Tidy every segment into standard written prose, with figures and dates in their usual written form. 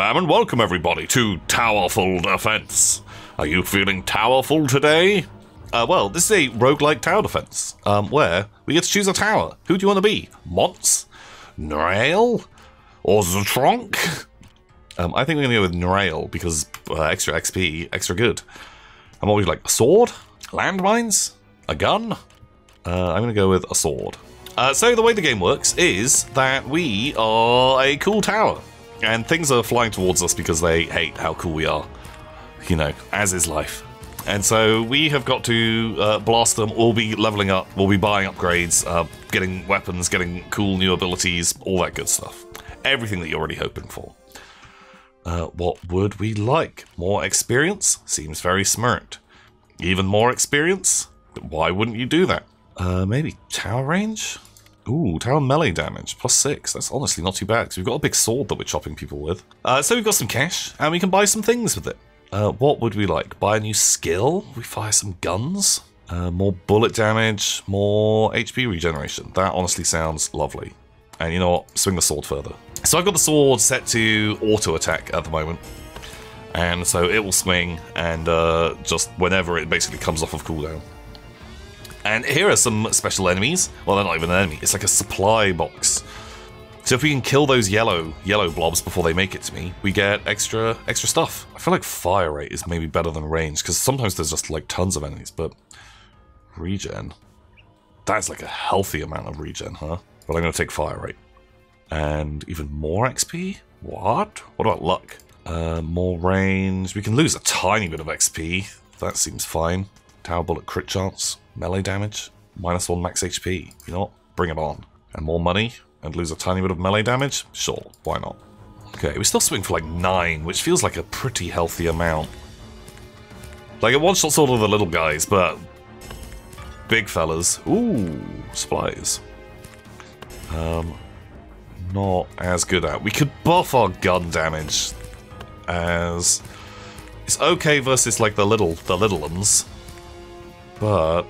And welcome everybody to Towerful Defense. Are you feeling towerful today? Well, this is a roguelike tower defense, where we get to choose a tower. Who do you want to be? Mons? Nrael? Or Ztronk? I think we're going to go with Nrael because extra XP, extra good. And what would you like? A sword? Landmines? A gun? I'm going to go with a sword. So the way the game works is that we are a cool tower. And things are flying towards us because they hate how cool we are. You know, as is life. And so we have got to blast them. We'll be leveling up. We'll be buying upgrades, getting weapons, getting cool new abilities, all that good stuff. Everything that you're already hoping for. What would we like? More experience? Seems very smart. Even more experience? Why wouldn't you do that? Maybe tower range? Ooh, tower melee damage, +6. That's honestly not too bad, because we've got a big sword that we're chopping people with. So we've got some cash, and we can buy some things with it. What would we like? Buy a new skill? We fire some guns? More bullet damage, more HP regeneration. That honestly sounds lovely. And you know what? Swing the sword further. So I've got the sword set to auto attack at the moment. And so it will swing, and just whenever it basically comes off of cooldown. And here are some special enemies. Well, they're not even an enemy. It's like a supply box. So if we can kill those yellow blobs before they make it to me, we get extra stuff. I feel like fire rate is maybe better than range, because sometimes there's just like tons of enemies, but regen. That's like a healthy amount of regen, huh? But I'm going to take fire rate. And even more XP? What? What about luck? More range. We can lose a tiny bit of XP. That seems fine. Tower bullet crit chance. Melee damage. -1 max HP. You know what? Bring it on. And more money. And lose a tiny bit of melee damage? Sure, why not? Okay, we still swing for like 9, which feels like a pretty healthy amount. Like a one-shot sort of the little guys, but big fellas. Ooh, supplies. Not as good at. We could buff our gun damage as it's okay versus like the little ones, but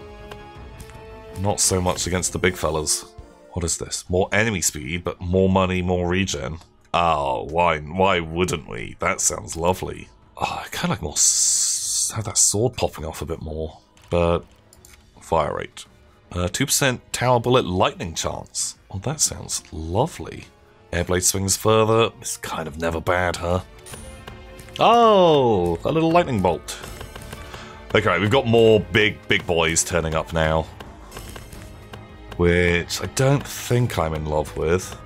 not so much against the big fellas. What is this? More enemy speed, but more money, more regen. Oh, why wouldn't we? That sounds lovely. Oh, I kind of like more have that sword popping off a bit more, but fire rate. 2% tower bullet lightning chance. Oh, that sounds lovely. Airblade swings further. It's kind of never bad, huh? Oh, a little lightning bolt. Okay, we've got more big boys turning up now, which I don't think I'm in love with.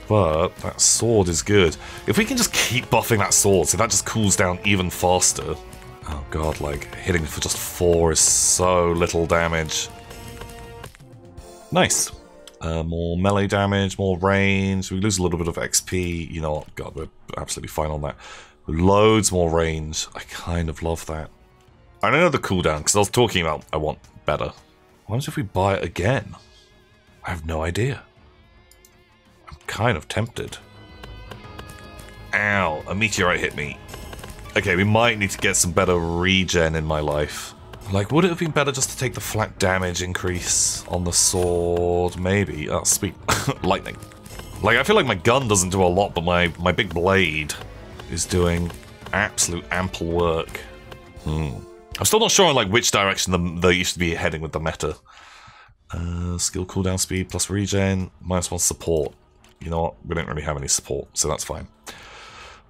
But that sword is good. If we can just keep buffing that sword so that just cools down even faster. Oh god, like hitting for just 4 is so little damage. Nice. More melee damage, more range. We lose a little bit of XP. You know what? God, we're absolutely fine on that. Loads more range. I kind of love that. I don't know the cooldown, because I was talking about I want better. What if we buy it again? I have no idea. I'm kind of tempted. Ow, a meteorite hit me. Okay, we might need to get some better regen in my life. Like, would it have been better just to take the flat damage increase on the sword? Maybe. Oh, sweet. Lightning. Like, I feel like my gun doesn't do a lot, but my big blade is doing absolute ample work. I'm still not sure on like which direction they used to be heading with the meta. Skill cooldown speed plus regen, -1 support. You know what? We don't really have any support, so that's fine.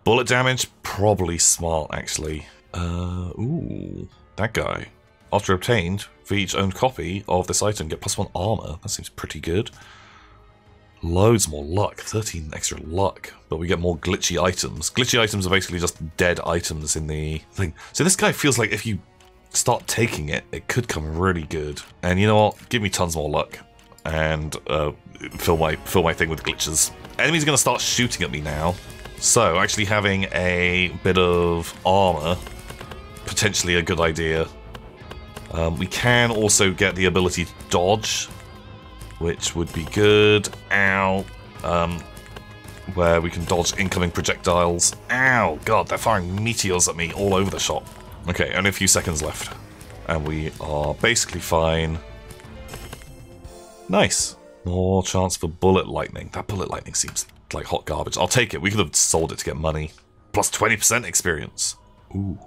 Bullet damage, probably smart actually. Ooh, that guy. After obtained, for each owned copy of this item, get +1 armor. That seems pretty good. Loads more luck, 13 extra luck, but we get more glitchy items. Glitchy items are basically just dead items in the thing. So this guy feels like if you start taking it, it could come really good. And you know what? Give me tons more luck, and fill my thing with glitches. Enemies are going to start shooting at me now, so actually having a bit of armor, potentially a good idea. We can also get the ability to dodge, which would be good. Ow. Where we can dodge incoming projectiles. Ow, god, they're firing meteors at me all over the shop. Okay, only a few seconds left. And we are basically fine. Nice. More chance for bullet lightning. That bullet lightning seems like hot garbage. I'll take it. We could have sold it to get money. Plus 20% experience. Ooh.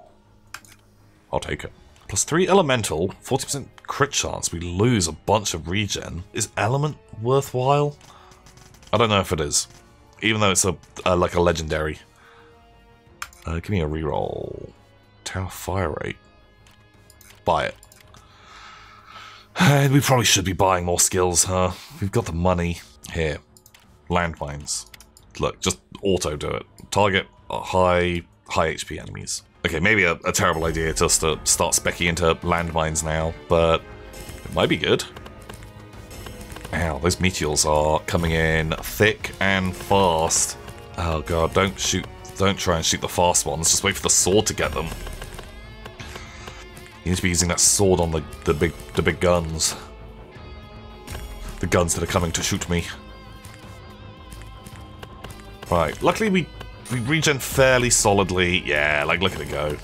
I'll take it. Plus 3 elemental, 40% crit chance. We lose a bunch of regen. Is element worthwhile? I don't know if it is. Even though it's like a legendary. Give me a reroll. Tower fire rate. Buy it. We probably should be buying more skills, huh? We've got the money. Here. Landmines. Look, just auto do it. Target high HP enemies. Okay, maybe a terrible idea just to start specking into landmines now, but it might be good. Ow, those meteors are coming in thick and fast. Oh god, don't try and shoot the fast ones, just wait for the sword to get them. You need to be using that sword on the big guns. The guns that are coming to shoot me. Right, luckily we regen fairly solidly. Yeah, like look at it go.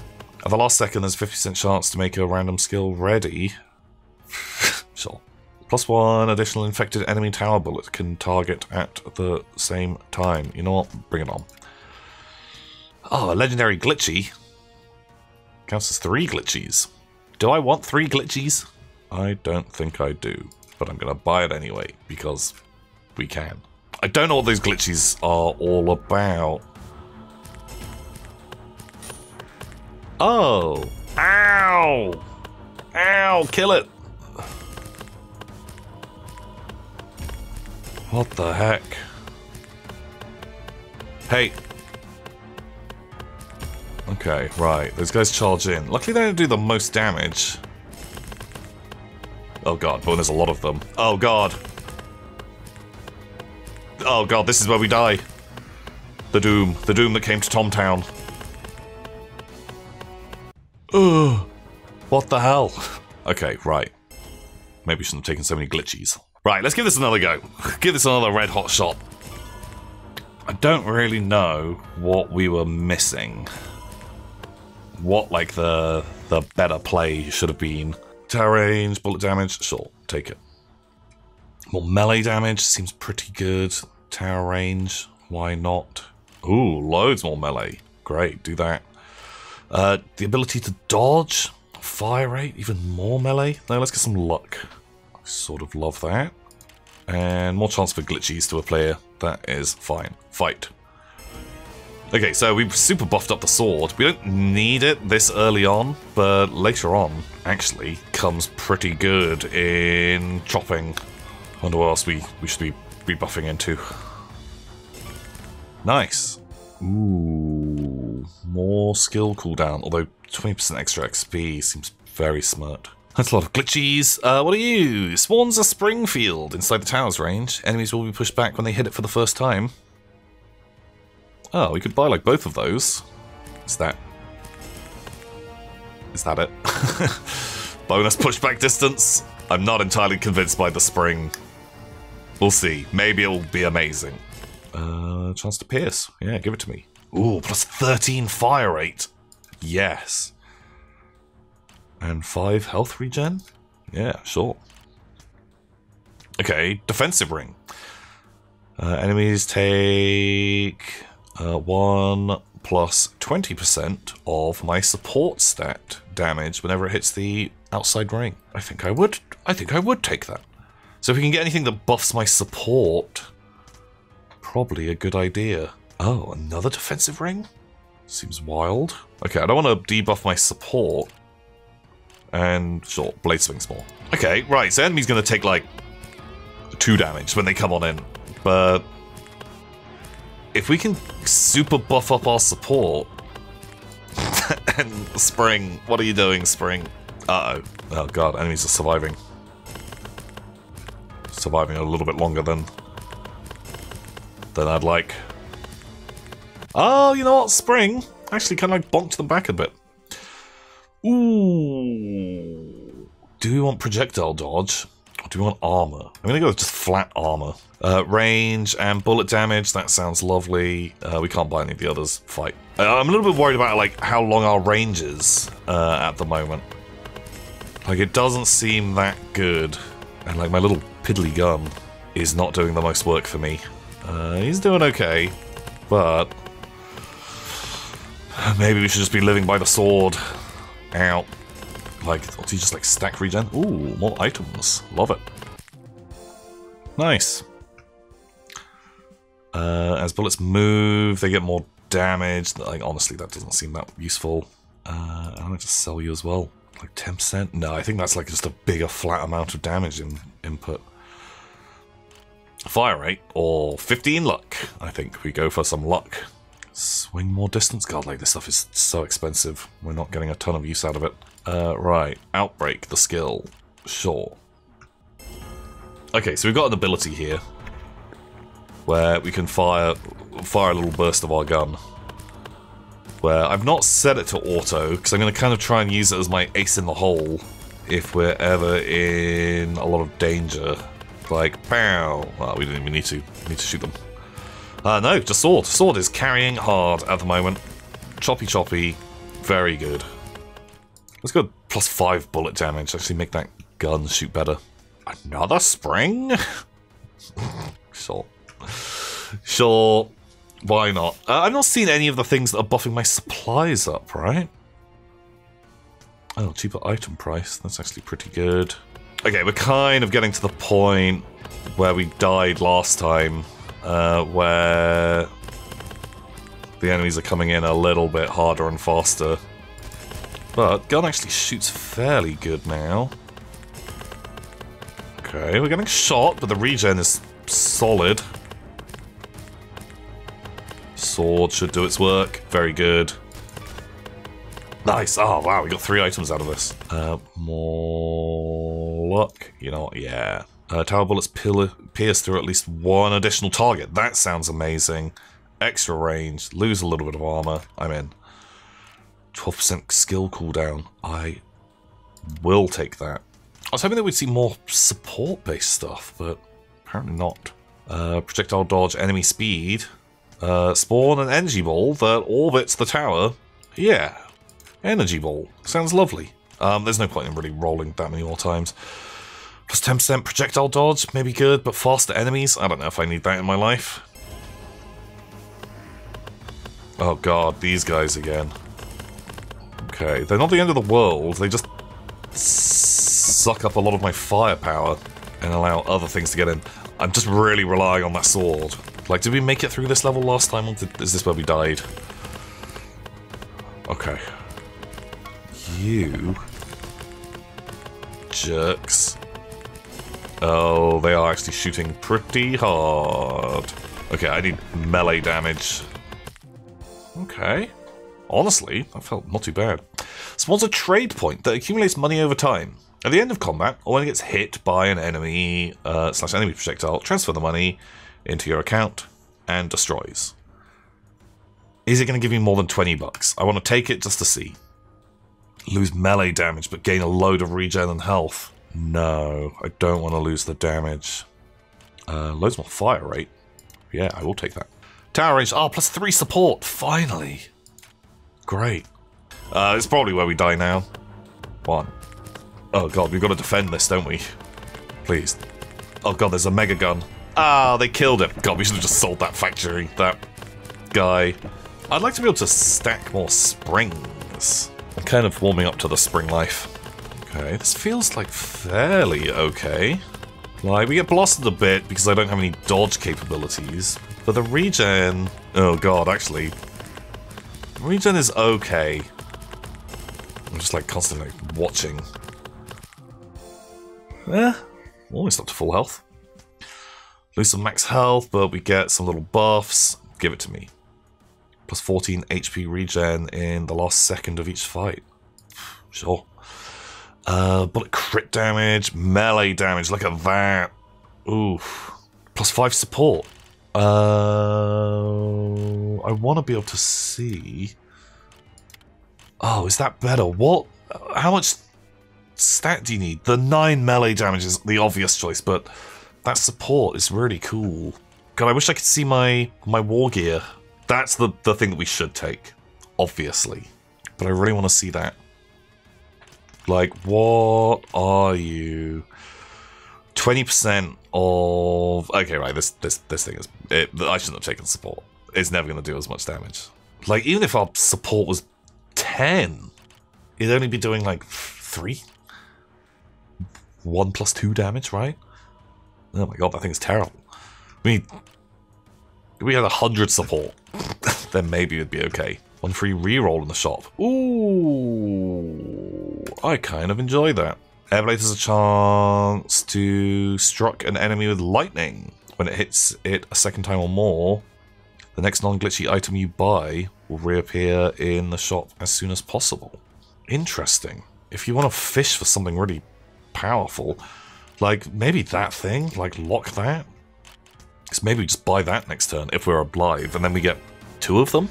At the last second, there's a 50% chance to make a random skill ready. Sure. Plus 1 additional infected enemy tower bullet can target at the same time. You know what? Bring it on. Oh, a legendary glitchy. Counts as 3 glitchies. Do I want 3 glitchies? I don't think I do. But I'm going to buy it anyway, because we can. I don't know what those glitchies are all about. Oh! Ow! Ow! Kill it! What the heck? Hey! Okay, right. Those guys charge in. Luckily they don't do the most damage. Oh god, but there's a lot of them. Oh god! Oh god, this is where we die. The doom. The doom that came to Tomtown. Ugh. What the hell? Okay, right. Maybe we shouldn't have taken so many glitchies. Right, let's give this another go. Give this another red hot shot. I don't really know what we were missing. What, like, the better play should have been. Tower range, bullet damage, sure, take it. More melee damage seems pretty good. Tower range, why not? Ooh, loads more melee. Great, do that. The ability to dodge, fire rate, even more melee. No, let's get some luck. I sort of love that. And more chance for glitchies to a player. That is fine. Fight. Okay, so we've super buffed up the sword. We don't need it this early on, but later on, actually, comes pretty good in chopping. Wonder what else we should be buffing into. Nice. Ooh, more skill cooldown, although 20% extra XP seems very smart. That's a lot of glitchies. What are you? Spawns a spring field inside the tower's range. Enemies will be pushed back when they hit it for the first time. Oh, we could buy like both of those. Is that it? Bonus pushback distance? I'm not entirely convinced by the spring. We'll see. Maybe it'll be amazing. Chance to pierce. Yeah, give it to me. Ooh, plus 13 fire rate. Yes. And 5 health regen? Yeah, sure. Okay, defensive ring. Enemies take 1 plus 20% of my support stat damage whenever it hits the outside ring. I think I would take that. So if we can get anything that buffs my support, probably a good idea. Oh, another defensive ring? Seems wild. Okay, I don't want to debuff my support. And sure, blade swings more. Okay, right, so enemy's gonna take like 2 damage when they come on in. But if we can super buff up our support and Spring, what are you doing, Spring? Uh-oh. Oh god, enemies are surviving. Surviving a little bit longer than I'd like. Oh, you know what? Spring actually kind of like bonked them back a bit. Ooh. Do we want projectile dodge? Or do we want armor? I'm gonna go with just flat armor. Range and bullet damage, that sounds lovely. We can't buy any of the others. Fight. I'm a little bit worried about like how long our range is at the moment. Like it doesn't seem that good. And like my little piddly gun is not doing the most work for me. He's doing okay, but maybe we should just be living by the sword. Ow. Like, does he just like stack regen? Ooh, more items. Love it. Nice. As bullets move, they get more damage. Like, honestly, that doesn't seem that useful. I'm gonna just sell you as well. Like 10%? No, I think that's like just a bigger flat amount of damage in input. Fire rate, or 15 luck. I think we go for some luck. Swing more distance? God, like this stuff is so expensive. We're not getting a ton of use out of it. Right, Outbreak, the skill. Sure. Okay, so we've got an ability here where we can fire a little burst of our gun. Where I've not set it to auto, because I'm going to kind of try and use it as my ace in the hole if we're ever in a lot of danger. Like, pow! Well, we didn't even need to shoot them. No, just sword. Sword is carrying hard at the moment. Choppy choppy. Very good. Let's go +5 bullet damage. Actually make that gun shoot better. Another spring? Sure. Sure. Why not? I've not seen any of the things that are buffing my supplies up, right? Oh, cheaper item price. That's actually pretty good. Okay, we're kind of getting to the point where we died last time, where the enemies are coming in a little bit harder and faster. But gun actually shoots fairly good now. Okay, we're getting shot, but the regen is solid. Sword should do its work. Very good. Nice. Oh, wow, we got 3 items out of this. More luck. You know what? Yeah. Tower bullets pierce through at least 1 additional target. That sounds amazing. Extra range. Lose a little bit of armor. I'm in. 12% skill cooldown. I will take that. I was hoping that we'd see more support-based stuff, but apparently not. Projectile dodge, enemy speed. Spawn an energy ball that orbits the tower. Yeah. Energy ball. Sounds lovely. There's no point in really rolling that many more times. Plus 10% projectile dodge, maybe good, but faster enemies? I don't know if I need that in my life. Oh god, these guys again. Okay, they're not the end of the world, they just suck up a lot of my firepower and allow other things to get in. I'm just really relying on that sword. Like, did we make it through this level last time, or is this where we died? Okay. You jerks. Oh, they are actually shooting pretty hard. Okay, I need melee damage. Okay. Honestly, that felt not too bad. Spawns a trade point that accumulates money over time. At the end of combat, or when it gets hit by an enemy / enemy projectile, transfer the money into your account and destroys. Is it going to give me more than 20 bucks? I want to take it just to see. Lose melee damage but gain a load of regen and health. No, I don't want to lose the damage. Loads more fire rate. Yeah, I will take that. Tower range. Oh, +3 support. Finally. Great. It's probably where we die now. 1. Oh god, we've got to defend this, don't we? Please. Oh god, there's a mega gun. Ah, they killed it. God, we should have just sold that factory. That guy. I'd like to be able to stack more springs. I'm kind of warming up to the spring life. Okay, this feels like fairly okay. Like, we get blasted a bit because I don't have any dodge capabilities. But the regen... Oh god, actually. The regen is okay. I'm just like constantly watching. Almost up to full health. Lose some max health, but we get some little buffs. Give it to me. Plus 14 HP regen in the last second of each fight. Sure. Bullet crit damage, melee damage, look at that. Oof. Plus 5 support. I want to be able to see... Oh, is that better? What? How much stat do you need? The 9 melee damage is the obvious choice, but that support is really cool. God, I wish I could see my war gear. That's the thing that we should take, obviously. But I really want to see that. Like, what are you? 20% of... Okay, right, this thing is... I shouldn't have taken support. It's never going to do as much damage. Like, even if our support was 10, it'd only be doing, like, 3? 1 plus 2 damage, right? Oh my god, that thing is terrible. I mean, if we had 100 support, then maybe it'd be okay. 1 free reroll in the shop. Ooh, I kind of enjoy that. Everblade has a chance to struck an enemy with lightning. When it hits it a second time or more, the next non-glitchy item you buy will reappear in the shop as soon as possible. Interesting. If you want to fish for something really powerful, like maybe that thing, like lock that. Because maybe we just buy that next turn if we're alive, and then we get 2 of them.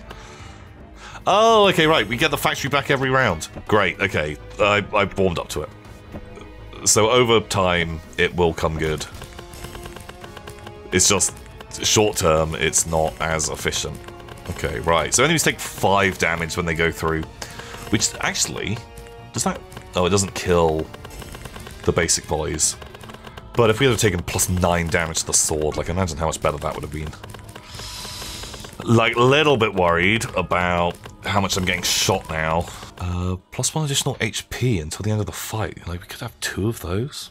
Oh, okay, right. We get the factory back every round. Great, okay. I warmed up to it. So over time, it will come good. It's just short term, it's not as efficient. Okay, right. So enemies take 5 damage when they go through, which actually, does that... Oh, it doesn't kill the basic volleys. But if we had taken plus 9 damage to the sword, like imagine how much better that would have been. Like, a little bit worried about how much I'm getting shot now. Plus 1 additional HP until the end of the fight. Like, we could have 2 of those.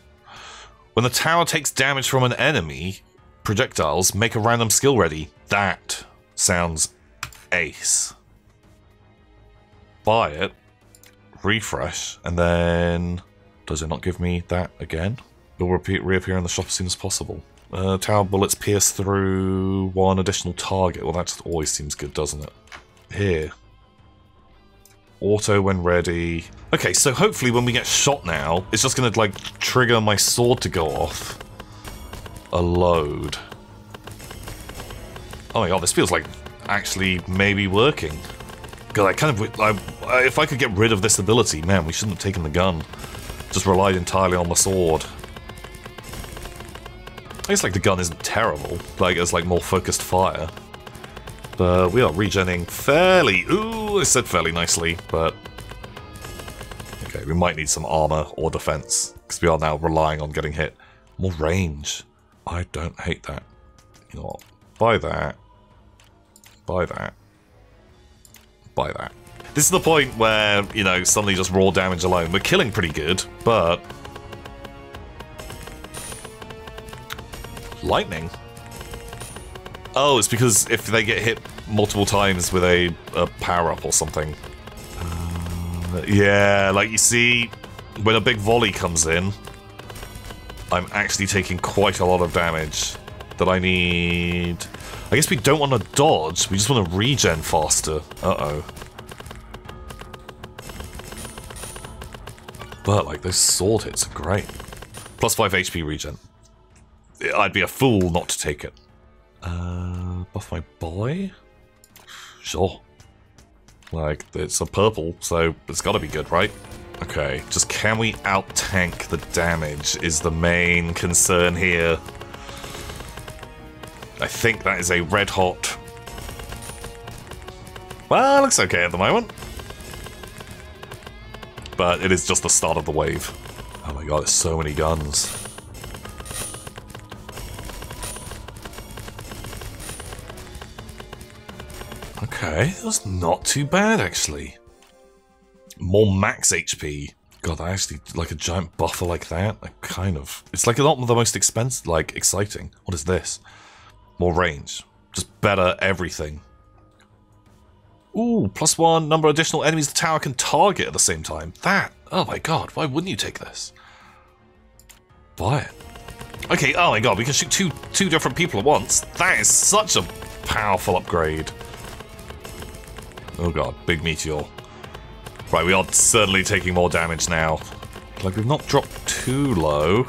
When the tower takes damage from an enemy, projectiles make a random skill ready. That sounds ace. Buy it, refresh, and then... Does it not give me that again? It will reappear in the shop as soon as possible. Tower bullets pierce through 1 additional target. Well, that just always seems good, doesn't it? Here. Auto when ready. Okay, so hopefully when we get shot now, it's just going to, like, trigger my sword to go off. A load. Oh my god, this feels like actually maybe working. God, I kind of... if I could get rid of this ability, man, we shouldn't have taken the gun. Just relied entirely on the sword. I guess, like, the gun isn't terrible. Like, it's, like, more focused fire. But we are regenning fairly... Ooh, I said fairly nicely, but... Okay, we might need some armor or defense, because we are now relying on getting hit. More range. I don't hate that. You know what? Buy that. Buy that. Buy that. This is the point where, you know, suddenly just raw damage alone. We're killing pretty good, but... Lightning? Oh, it's because if they get hit multiple times with a power-up or something. Yeah, like you see, when a big volley comes in, I'm actually taking quite a lot of damage that I need... I guess we don't want to dodge, we just want to regen faster. Uh-oh. But, like, those sword hits are great. Plus 5 HP regen. I'd be a fool not to take it. Buff my boy? Sure. Like, it's a purple, so it's gotta be good, right? Okay, just can we out-tank the damage is the main concern here. I think that is a red-hot... Well, it looks okay at the moment. But it is just the start of the wave. Oh my god, there's so many guns. Okay, that's not too bad, actually. More max HP. God, I actually like a giant buffer like that. I kind of... It's like not the most expensive, like, exciting. What is this? More range. Just better everything. Ooh, plus 1 number of additional enemies the tower can target at the same time. That... Oh my god, why wouldn't you take this? Buy it. Okay, oh my god, we can shoot two different people at once. That is such a powerful upgrade. Oh god, big meteor. Right, we are certainly taking more damage now. Like, we've not dropped too low.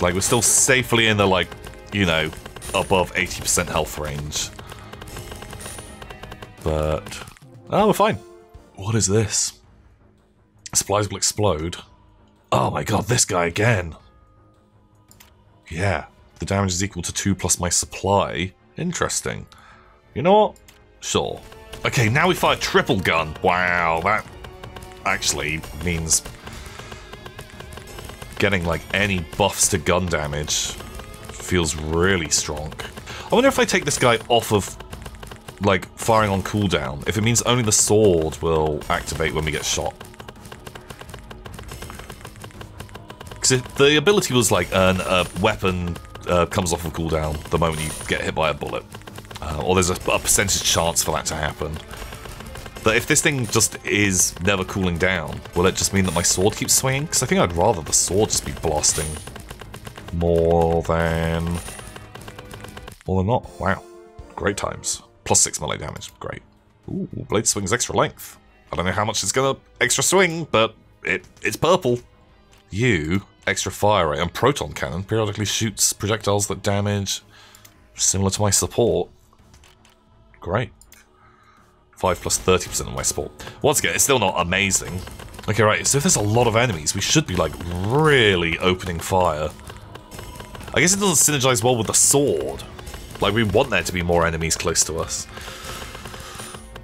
Like, we're still safely in the, like, you know, above 80% health range. But... Oh, we're fine. What is this? Supplies will explode. Oh my god, this guy again. Yeah, the damage is equal to 2 plus my supply. Interesting. You know what? Sure. Okay, now we fire triple gun. Wow, that actually means getting, like, any buffs to gun damage feels really strong. I wonder if I take this guy off of, like, firing on cooldown, if it means only the sword will activate when we get shot. Because the ability was like a weapon comes off of cooldown the moment you get hit by a bullet. Or there's a percentage chance for that to happen. But if this thing just is never cooling down, will it just mean that my sword keeps swinging? Because I think I'd rather the sword just be blasting more than not. Wow. Great times. Plus 6 melee damage. Great. Ooh, blade swings extra length. I don't know how much it's gonna extra swing, but it's purple. You, extra fire rate, and proton cannon periodically shoots projectiles that damage similar to my support. Great. 5 plus 30% of my support. Once again, it's still not amazing. Okay, right, so if there's a lot of enemies, we should be, like, really opening fire. I guess it doesn't synergize well with the sword. Like, we want there to be more enemies close to us.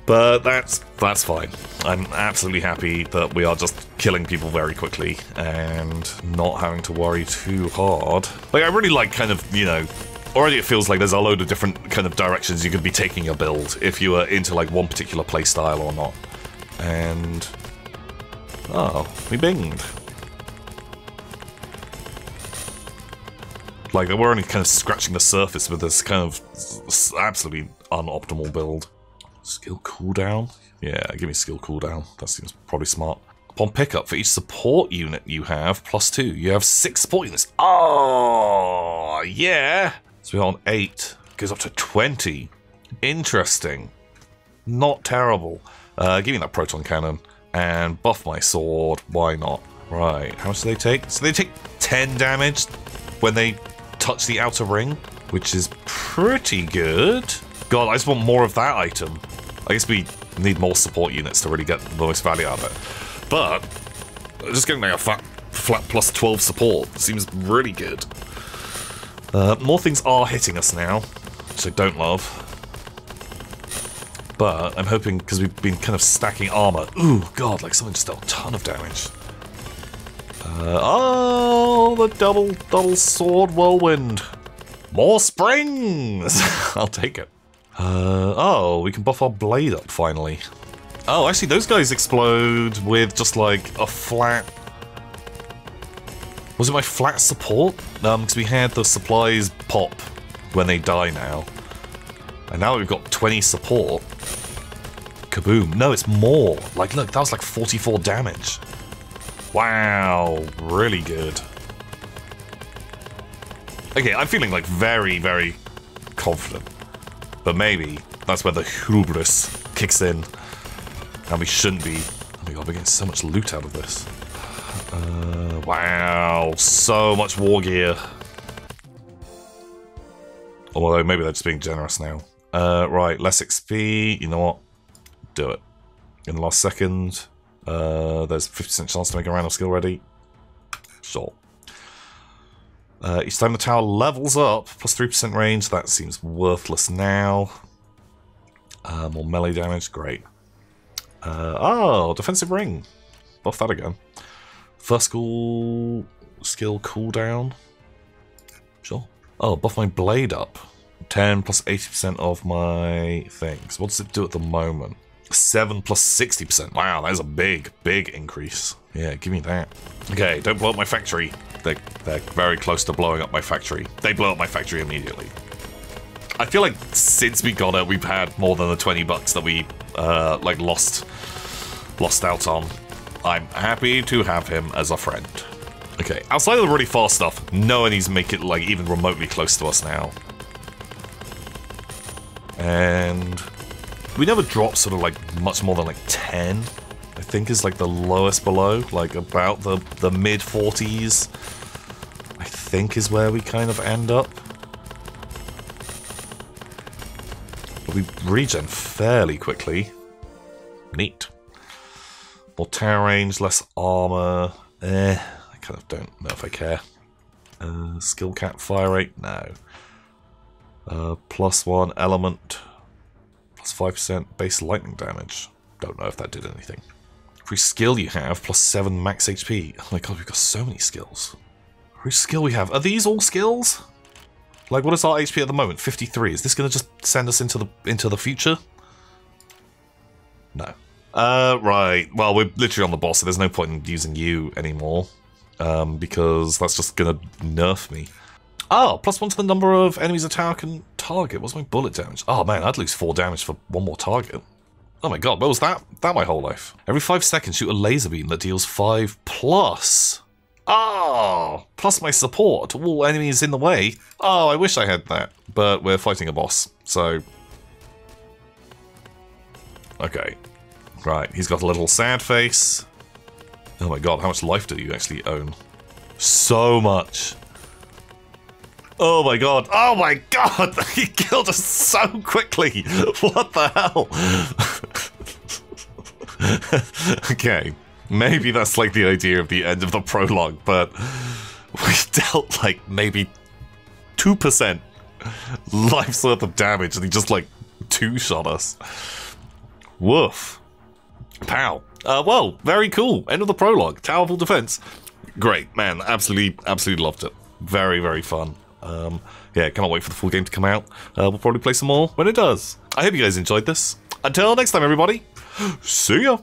But that's fine. I'm absolutely happy that we are just killing people very quickly and not having to worry too hard. Like, I really like kind of, you know, already it feels like there's a load of different kind of directions you could be taking your build if you were into, like, one particular playstyle or not. And... oh, we binged. Like, we're only kind of scratching the surface with this kind of absolutely unoptimal build. Skill cooldown? Yeah, give me skill cooldown. That seems probably smart. Upon pickup, for each support unit you have, +2. You have 6 support units. Oh, yeah! So we're on 8. Goes up to 20. Interesting. Not terrible. Give me that proton cannon. And buff my sword. Why not? Right, how much do they take? So they take 10 damage when they touch the outer ring, which is pretty good. God, I just want more of that item. I guess we need more support units to really get the most value out of it. But just getting like a flat plus 12 support seems really good. More things are hitting us now, which I don't love. But I'm hoping, because we've been kind of stacking armor. Ooh, God, like someone just dealt a ton of damage. Oh, the double sword whirlwind. More springs! I'll take it. Oh, we can buff our blade up, finally. Oh, actually, those guys explode with just, like, a flat... was it my flat support? Because we had the supplies pop when they die now. And now we've got 20 support. Kaboom. No, it's more. Like, look, that was like 44 damage. Wow, really good. Okay, I'm feeling, like, very, very confident. But maybe that's where the hubris kicks in. And we shouldn't be. Oh my god, we're getting so much loot out of this. Wow, so much war gear. Although maybe they're just being generous now. Right, less XP. You know what? Do it. In the last second. There's a 50% chance to make a random skill ready. Sure. Each time the tower levels up, plus 3% range, that seems worthless now. More melee damage, great. Oh, defensive ring. Buff that again. First skill cooldown. Sure. Oh, buff my blade up. 10 plus 80% of my things. What does it do at the moment? 7 plus 60%. Wow, that is a big, big increase. Yeah, give me that. Okay, don't blow up my factory. They're very close to blowing up my factory. They blow up my factory immediately. I feel like since we got it, we've had more than the 20 bucks that we, like, lost out on. I'm happy to have him as a friend. Okay, outside of the really fast stuff, no one needs to make it, like, even remotely close to us now. And we never dropped sort of, like, much more than, like, 10. I think is, like, the lowest below. Like, about the mid-40s. I think is where we kind of end up. But we regen fairly quickly. Neat. More tower range, less armor. I kind of don't know if I care. Skill cap fire rate? No. +1 element. Plus 5% base lightning damage. Don't know if that did anything. Every skill you have, +7 max HP. Oh my god, we've got so many skills. Every skill we have. Are these all skills? Like, what is our HP at the moment? 53. Is this going to just send us into the future? No. Right. Well, we're literally on the boss, so there's no point in using you anymore. Because that's just going to nerf me. Oh, +1 to the number of enemies a tower can target. What's my bullet damage? Oh man, I'd lose 4 damage for one more target. Oh my god, what was that? That my whole life. Every 5 seconds, shoot a laser beam that deals 5+. Oh, plus my support to all enemies in the way. Oh, I wish I had that. But we're fighting a boss, so... Okay. Right, he's got a little sad face. Oh my god, how much life do you actually own? So much. Oh my god. Oh my god! He killed us so quickly! What the hell? Okay. Maybe that's like the idea of the end of the prologue, but we dealt like maybe 2% life's worth of damage and he just like 2-shot us. Woof. Pow. Well, very cool. End of the prologue. Tower Full Defense. Great, man. Absolutely loved it. Very, very fun. Yeah, cannot wait for the full game to come out. We'll probably play some more when it does. I hope you guys enjoyed this. Until next time, everybody. See ya.